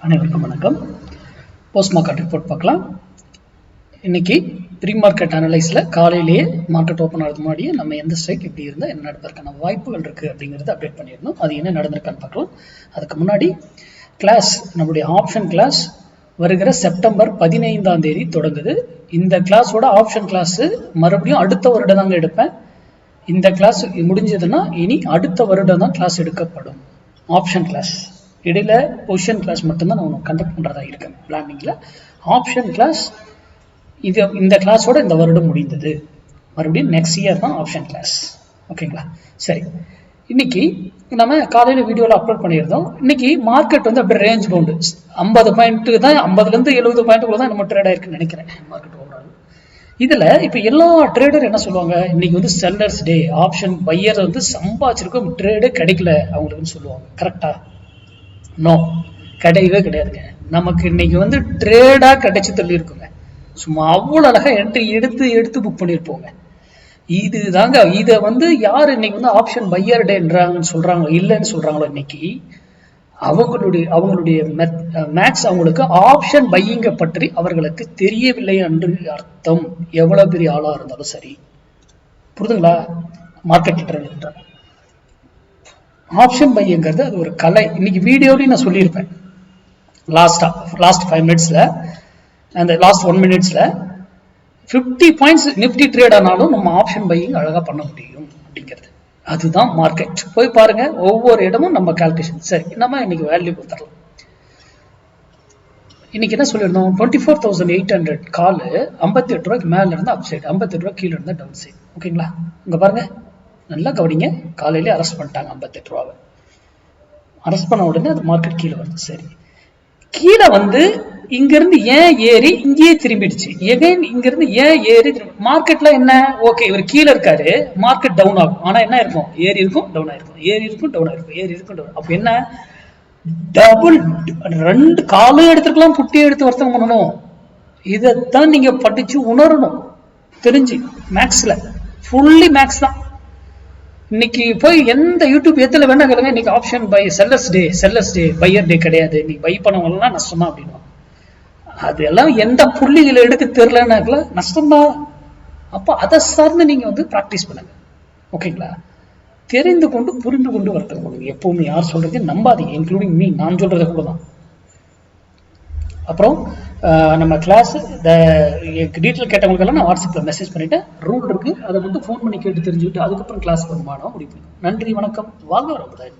அனைவருக்கும் வணக்கம். Post market report பார்க்கலாம். இன்னைக்கு ப்ரீ மார்க்கெட் அனலைஸில் காலையிலேயே மார்க்கெட் ஓப்பன் ஆகிறது முன்னாடியே நம்ம எந்த ஸ்ட்ரைக் இப்படி இருந்தால் என்ன நடப்பதற்கான வாய்ப்புகள் இருக்குது அப்படிங்கிறத அப்டேட் பண்ணியிருந்தோம். அது என்ன நடந்திருக்கான்னு பார்க்கலாம். அதுக்கு முன்னாடி கிளாஸ், நம்மளுடைய ஆப்ஷன் கிளாஸ் வருகிற செப்டம்பர் 15 தொடங்குது. இந்த கிளாஸோட ஆப்ஷன் கிளாஸு மறுபடியும் அடுத்த வருடம் தாங்க எடுப்பேன். இந்த கிளாஸ் முடிஞ்சதுன்னா இனி அடுத்த வருடம் தான் கிளாஸ் எடுக்கப்படும். ஆப்ஷன் கிளாஸ் இடையில பொசிஷன் கிளாஸ் மட்டும்தான் நான் கண்டக்ட் பண்ணுறதா இருக்கேன் பிளானிங்கில். ஆப்ஷன் கிளாஸ் இந்த கிளாஸோட இந்த வருடம் முடிந்தது. மறுபடியும் நெக்ஸ்ட் இயர் தான் ஆப்ஷன் கிளாஸ். ஓகேங்களா? சரி, இன்னைக்கு நம்ம காலையில் வீடியோவில் அப்லோட் பண்ணியிருந்தோம். இன்னைக்கு மார்க்கெட் அப்படியே ரேஞ்ச் பவுண்டு 50 பாயிண்ட் தான், 50லேருந்து 70 பாயிண்ட்டுக்குள்ள தான் நம்ம ட்ரேட் ஆயிருக்குன்னு நினைக்கிறேன் மார்க்கெட் ஓவரால். இதில் இப்போ எல்லா ட்ரேடர் என்ன சொல்லுவாங்க, இன்னைக்கு செல்லர்ஸ் டே, ஆப்ஷன் பையர் சம்பாதிச்சிருக்கும், ட்ரேடே கிடைக்கல அவங்களுக்குன்னு சொல்லுவாங்க. கரெக்டா? நோ, கிடையவே கிடையாதுங்க. நமக்கு இன்னைக்கு ட்ரேடா கிடைச்சி தள்ளி இருக்குங்க. சும்மா அவ்வளோ அழகா என்ட்ரி எடுத்து புக் பண்ணியிருப்போங்க. இதுதாங்க இதை யார் இன்னைக்கு ஆப்ஷன் பையர் டேன்றாங்கன்னு சொல்றாங்களோ, இல்லைன்னு சொல்றாங்களோ, இன்னைக்கு அவங்களுடைய மேக்ஸ் அவங்களுக்கு ஆப்ஷன் பையிங்க பற்றி அவர்களுக்கு தெரியவில்லை என்று அர்த்தம். எவ்வளவு பெரிய ஆளா இருந்தாலும் சரி, புரிதுங்களா? மார்க்கெட் ட்ரெண்ட் ஆப்ஷன் பைங்கிறது அது ஒரு கலை. இன்னைக்கு வீடியோலையும் நான் சொல்லியிருப்பேன். லாஸ்ட் 5 மினிட்ஸ்ல, அந்த லாஸ்ட் 1 மினிட்ஸ்ல 50 பாயிண்ட்ஸ் நிப்டி ட்ரேட் ஆனாலும் நம்ம ஆப்ஷன் பையிங் அழகா பண்ண முடியும் அப்படிங்கிறது. அதுதான் மார்க்கெட். போய் பாருங்க, ஒவ்வொரு இடமும் நம்ம கால்குலேஷன். சரி, நம்ம இன்னைக்கு வேல்யூ கொடுத்துடலாம். இன்னைக்கு என்ன சொல்லியிருந்தோம், 24,800 காலு 58 ரூபாய்க்கு மேல இருந்து அப் சைடு, 58 ரூபாய் கீழே இருந்தா டவுன் சைடு. ஓகேங்களா? இங்க பாருங்க, நல்லா கவனிங்க. காலையிலே அரெஸ்ட் பண்ணிட்டாங்க 58 ரூபாவை. அரெஸ்ட் பண்ண உடனே அது மார்க்கெட் கீழே வருது. சரி, கீழே இங்கிருந்து ஏன் ஏறி இங்கேயே திரும்பிடுச்சு. எகைன் இங்கிருந்து ஏன் ஏறி மார்க்கெட்ல என்ன, ஓகே இவர் கீழே இருக்காரு, மார்க்கெட் டவுன் ஆகும். ஆனா என்ன இருக்கும், ஏறி இருக்கும் டவுன் ஆயிருக்கும், ஏறி இருக்கும் டவுன் ஆயிருக்கும், ஏறி இருக்கும் டவுன். அப்ப என்ன, டபுள் 2 காலும் எடுத்துக்கலாம், புட்டியை எடுத்து வர்த்தகம் பண்ணணும். இதைத்தான் நீங்க படிச்சு உணரணும். தெரிஞ்சு மேக்ஸ்ல ஃபுல்லி மேக்ஸ் தான். இன்னைக்கு போய் எந்த யூடியூப் எத்துல வேணா கேளுங்க, இன்னைக்கு option by sellers day pier டே கிடையாது, நீ பை பண்ணவங்கலாம் நஷ்டமா அப்படின்னா, அதெல்லாம் எந்த புள்ளிகளை எடுக்க தெரியலனாக்கல நஷ்டம்தான். அப்போ அதை சார்ந்து நீங்க பிராக்டிஸ் பண்ணுங்க. ஓகேங்களா? தெரிந்து கொண்டு புரிந்து கொண்டு வர்த்தகம் பண்ணுங்க. எப்பவுமே யார் சொல்றதையும் நம்பாதீங்க, இன்க்ளூடிங் மீ, நான் சொல்றது கூட தான். அப்புறம் நம்ம கிளாஸ் டீட்டெயில் கேட்டவங்களுக்கெல்லாம் நான் வாட்ஸ்அப்பில் மெசேஜ் பண்ணிட்டேன். ரூல் இருக்கு, அதை ஃபோன் பண்ணி கேட்டு தெரிஞ்சுக்கிட்டு அதுக்கப்புறம் கிளாஸ் பண்ணுமானோம் முடிவு. நன்றி, வணக்கம், வாழ்க வளமுடன்.